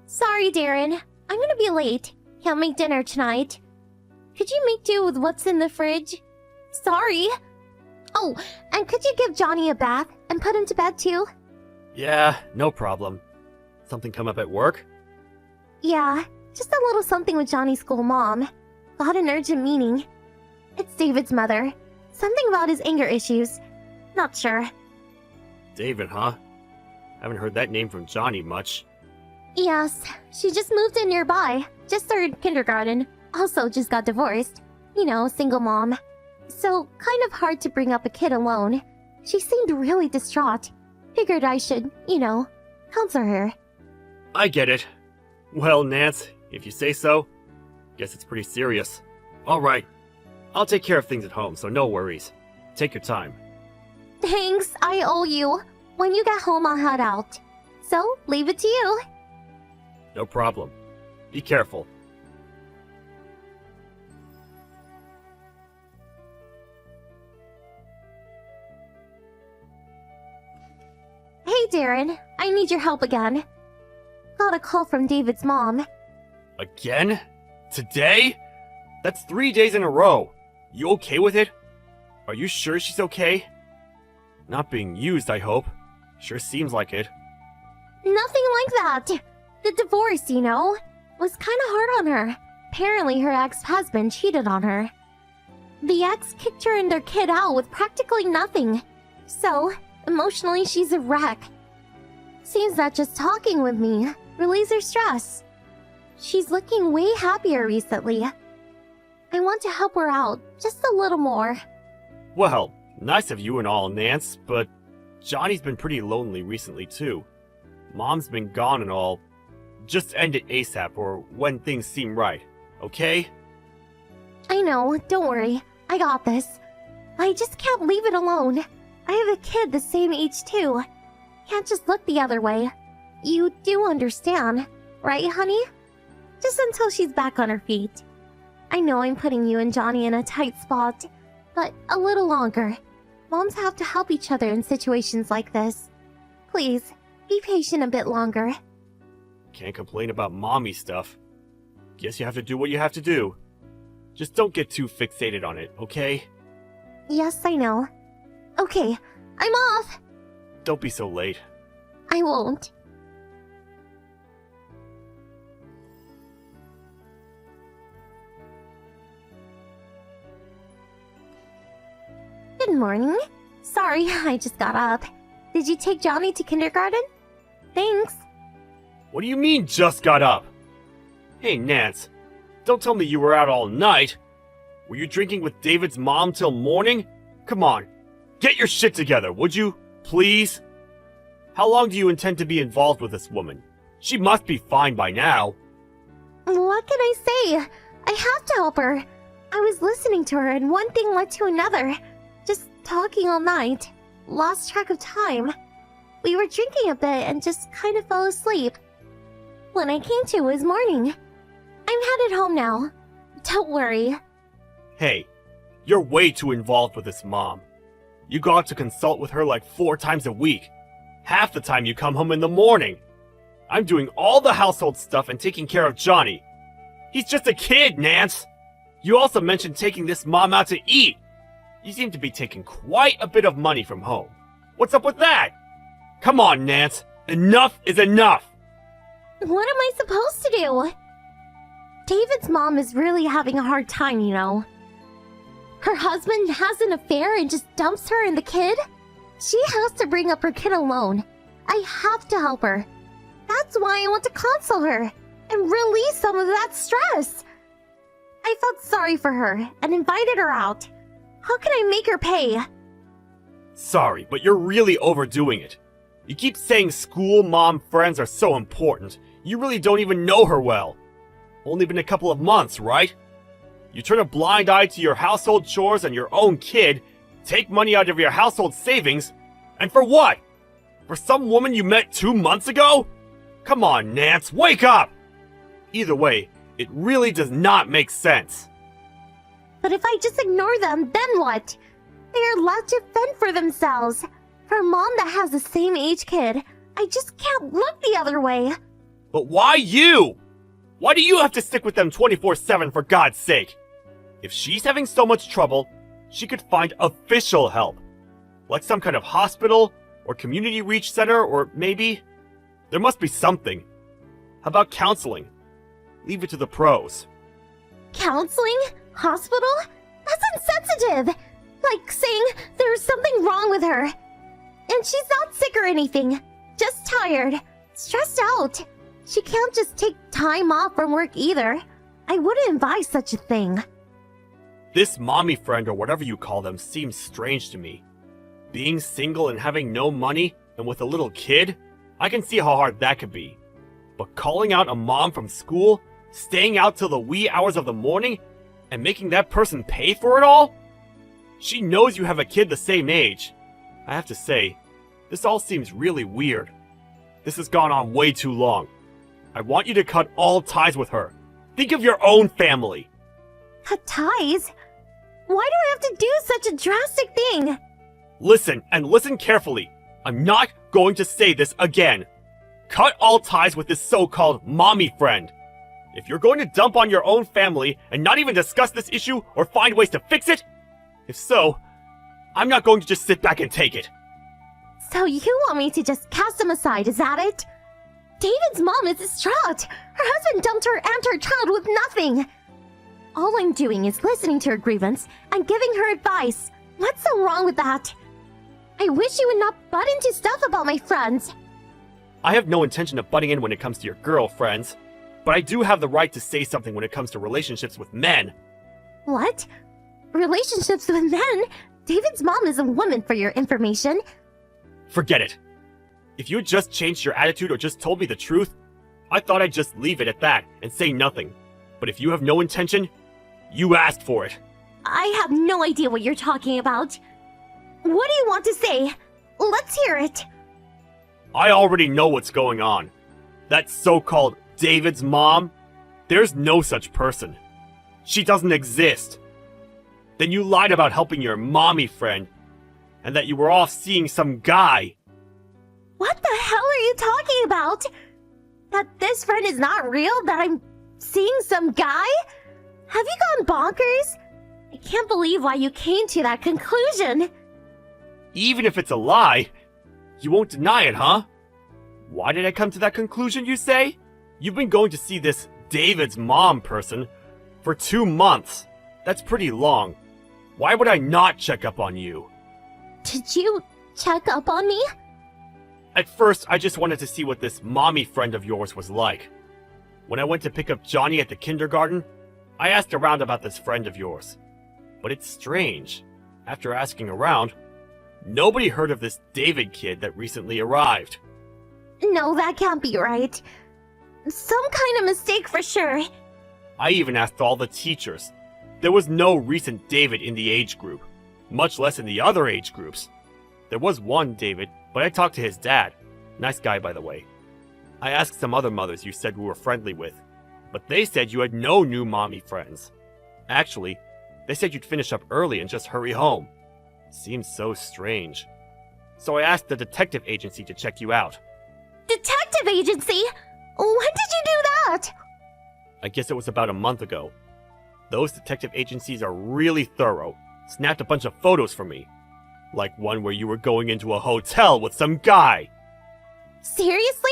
Sorry, Darren. I'm gonna be late. Can't make dinner tonight. Could you make do with what's in the fridge? Sorry. Oh, and could you give Johnny a bath and put him to bed too? Yeah, no problem. Something come up at work? Yeah, just a little something with Johnny's school mom. Got an urgent meeting. It's David's mother. Something about his anger issues. Not sure. David, huh? Haven't heard that name from Johnny much. Yes, she just moved in nearby. Just started kindergarten. Also just got divorced. You know, single mom. So, kind of hard to bring up a kid alone. She seemed really distraught. Figured I should, counsel her. I get it. Well, Nance, if you say so, guess it's pretty serious. Alright, I'll take care of things at home, so no worries. Take your time. Thanks, I owe you. When you get home, I'll head out. So, leave it to you. No problem. Be careful. Hey, Darren. I need your help again. Got a call from David's mom. Again? Today? That's 3 days in a row. You okay with it? Are you sure she's okay? Not being used, I hope. Sure seems like it. Nothing like that. The divorce, was kinda hard on her. Apparently her ex-husband cheated on her. The ex kicked her and their kid out with practically nothing. So, emotionally she's a wreck. Seems that just talking with me relieves her stress. She's looking way happier recently. I want to help her out, just a little more. Well, nice of you and all, Nance, but Johnny's been pretty lonely recently too. Mom's been gone and all. Just end it ASAP or when things seem right, okay? I know, don't worry. I got this. I just can't leave it alone. I have a kid the same age too. Can't just look the other way. You do understand, right, honey? Just until she's back on her feet. I know I'm putting you and Johnny in a tight spot, but a little longer. Moms have to help each other in situations like this. Please, be patient a bit longer. Can't complain about mommy stuff. Guess you have to do what you have to do. Just don't get too fixated on it, okay? Yes, I know. Okay, I'm off. Don't be so late. I won't. Good morning. Sorry, I just got up. Did you take Johnny to kindergarten? Thanks. What do you mean, just got up? Hey, Nance, don't tell me you were out all night. Were you drinking with David's mom till morning? Come on, get your shit together, would you? Please? How long do you intend to be involved with this woman? She must be fine by now. What can I say? I have to help her. I was listening to her and one thing led to another. Just talking all night. Lost track of time. We were drinking a bit and just kind of fell asleep. When I came to, it was morning. I'm headed home now. Don't worry. Hey, you're way too involved with this mom. You go out to consult with her like 4 times a week. Half the time you come home in the morning. I'm doing all the household stuff and taking care of Johnny. He's just a kid, Nance. You also mentioned taking this mom out to eat. You seem to be taking quite a bit of money from home. What's up with that? Come on, Nance. Enough is enough. What am I supposed to do? David's mom is really having a hard time, Her husband has an affair and just dumps her and the kid? She has to bring up her kid alone. I have to help her. That's why I want to console her and release some of that stress. I felt sorry for her and invited her out. How can I make her pay? Sorry, but you're really overdoing it. You keep saying school, mom, friends are so important. You really don't even know her well. Only been a couple of months, right? You turn a blind eye to your household chores and your own kid, take money out of your household savings, and for what? For some woman you met 2 months ago? Come on, Nance, wake up! Either way, it really does not make sense. But if I just ignore them, then what? They are allowed to fend for themselves. For a mom that has the same age kid, I just can't look the other way. But why you? Why do you have to stick with them 24/7 for God's sake? If she's having so much trouble, she could find official help. Like some kind of hospital, or community reach center, or maybe... There must be something. How about counseling? Leave it to the pros. Counseling? Hospital? That's insensitive! Like saying there's something wrong with her. And she's not sick or anything. Just tired. Stressed out. She can't just take time off from work either. I wouldn't advise such a thing. This mommy friend or whatever you call them seems strange to me. Being single and having no money and with a little kid, I can see how hard that could be. But calling out a mom from school, staying out till the wee hours of the morning, and making that person pay for it all? She knows you have a kid the same age. I have to say, this all seems really weird. This has gone on way too long. I want you to cut all ties with her. Think of your own family. Cut ties? Why do I have to do such a drastic thing? Listen, and listen carefully. I'm not going to say this again. Cut all ties with this so-called mommy friend. If you're going to dump on your own family and not even discuss this issue or find ways to fix it, if so, I'm not going to just sit back and take it. So you want me to just cast him aside, is that it? David's mom is distraught. Her husband dumped her and her child with nothing. All I'm doing is listening to her grievance and giving her advice. What's so wrong with that? I wish you would not butt into stuff about my friends. I have no intention of butting in when it comes to your girlfriends, but I do have the right to say something when it comes to relationships with men. What? Relationships with men? David's mom is a woman, for your information. Forget it. If you had just changed your attitude or just told me the truth, I thought I'd just leave it at that and say nothing. But if you have no intention, you asked for it. I have no idea what you're talking about. What do you want to say? Let's hear it. I already know what's going on. That so-called David's mom? There's no such person. She doesn't exist. Then you lied about helping your mommy friend, and that you were off seeing some guy. What the hell are you talking about? That this friend is not real? That I'm seeing some guy? Have you gone bonkers? I can't believe why you came to that conclusion. Even if it's a lie, you won't deny it, huh? Why did I come to that conclusion, you say? You've been going to see this David's mom person for 2 months. That's pretty long. Why would I not check up on you? Did you check up on me? At first, I just wanted to see what this mommy friend of yours was like. When I went to pick up Johnny at the kindergarten, I asked around about this friend of yours. But it's strange. After asking around, nobody heard of this David kid that recently arrived. No, that can't be right. Some kind of mistake for sure. I even asked all the teachers. There was no recent David in the age group, much less in the other age groups. There was one David, but I talked to his dad. Nice guy, by the way. I asked some other mothers you said we were friendly with, but they said you had no new mommy friends. Actually, they said you'd finish up early and just hurry home. Seems so strange. So I asked the detective agency to check you out. Detective agency? When did you do that? I guess it was about a month ago. Those detective agencies are really thorough. Snapped a bunch of photos for me. Like one where you were going into a hotel with some guy. Seriously?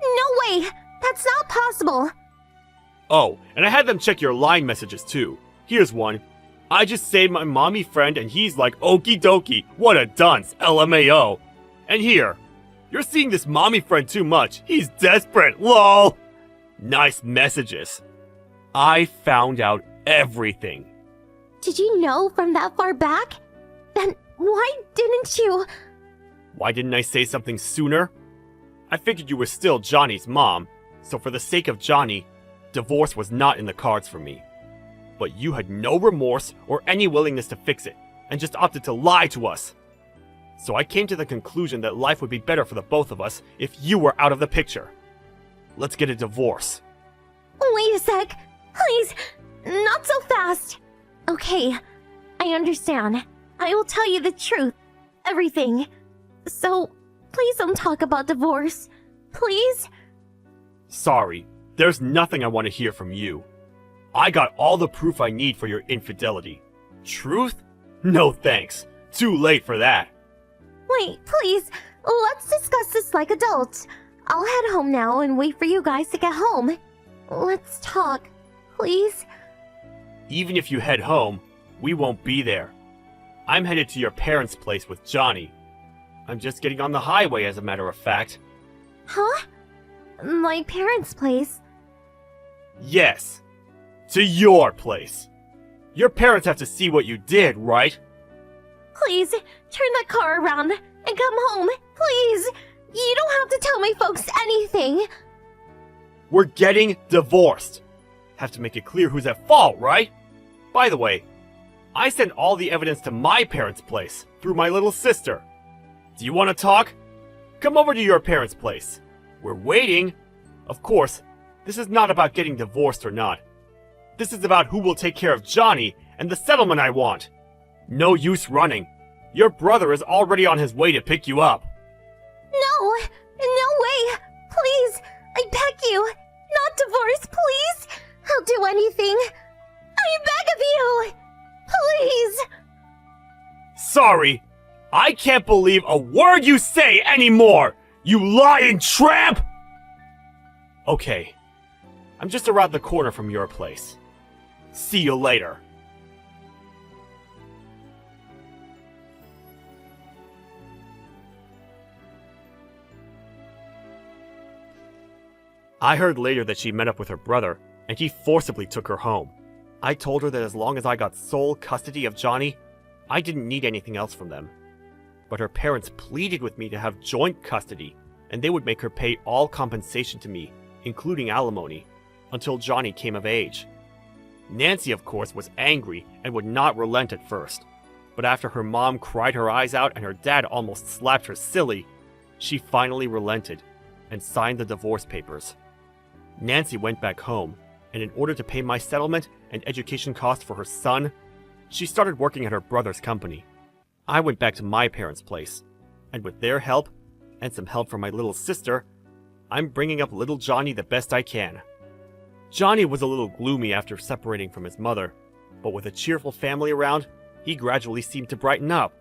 No way! That's not possible! Oh, and I had them check your line messages too. Here's one. I just saved my mommy friend and he's like, okie dokie, what a dunce, LMAO. And here, you're seeing this mommy friend too much. He's desperate, lol. Nice messages. I found out everything. Did you know from that far back? Then why didn't you? Why didn't I say something sooner? I figured you were still Johnny's mom, so for the sake of Johnny, divorce was not in the cards for me. But you had no remorse or any willingness to fix it, and just opted to lie to us. So I came to the conclusion that life would be better for the both of us if you were out of the picture. Let's get a divorce. Wait a sec. Please, not so fast. Okay, I understand. I will tell you the truth. Everything. So, please don't talk about divorce. Please? sorry. There's nothing I want to hear from you. I got all the proof I need for your infidelity. Truth? No thanks. Too late for that. Wait, please, let's discuss this like adults. I'll head home now and wait for you guys to get home. Let's talk, please. Even if you head home, we won't be there. I'm headed to your parents' place with Johnny. I'm just getting on the highway, as a matter of fact. Huh? My parents' place? Yes. To your place. Your parents have to see what you did, right? Please, turn that car around and come home, please. You don't have to tell my folks anything. We're getting divorced. Have to make it clear who's at fault, right? By the way, I sent all the evidence to my parents' place through my little sister. Do you want to talk? Come over to your parents' place. We're waiting. Of course, this is not about getting divorced or not. This is about who will take care of Johnny and the settlement I want. No use running. Your brother is already on his way to pick you up. No way. Please, I beg you. Not divorce, please. I'll do anything. I beg of you. Please. Sorry. I can't believe a word you say anymore, you lying tramp! Okay. I'm just around the corner from your place. See you later. I heard later that she met up with her brother, and he forcibly took her home. I told her that as long as I got sole custody of Johnny, I didn't need anything else from them. But her parents pleaded with me to have joint custody, and they would make her pay all compensation to me, including alimony, until Johnny came of age. Nancy, of course, was angry and would not relent at first. But after her mom cried her eyes out and her dad almost slapped her silly, she finally relented and signed the divorce papers. Nancy went back home, and in order to pay my settlement and education costs for her son, she started working at her brother's company. I went back to my parents' place, and with their help, and some help from my little sister, I'm bringing up little Johnny the best I can. Johnny was a little gloomy after separating from his mother, but with a cheerful family around, he gradually seemed to brighten up.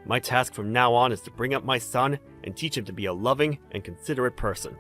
My task from now on is to bring up my son and teach him to be a loving and considerate person.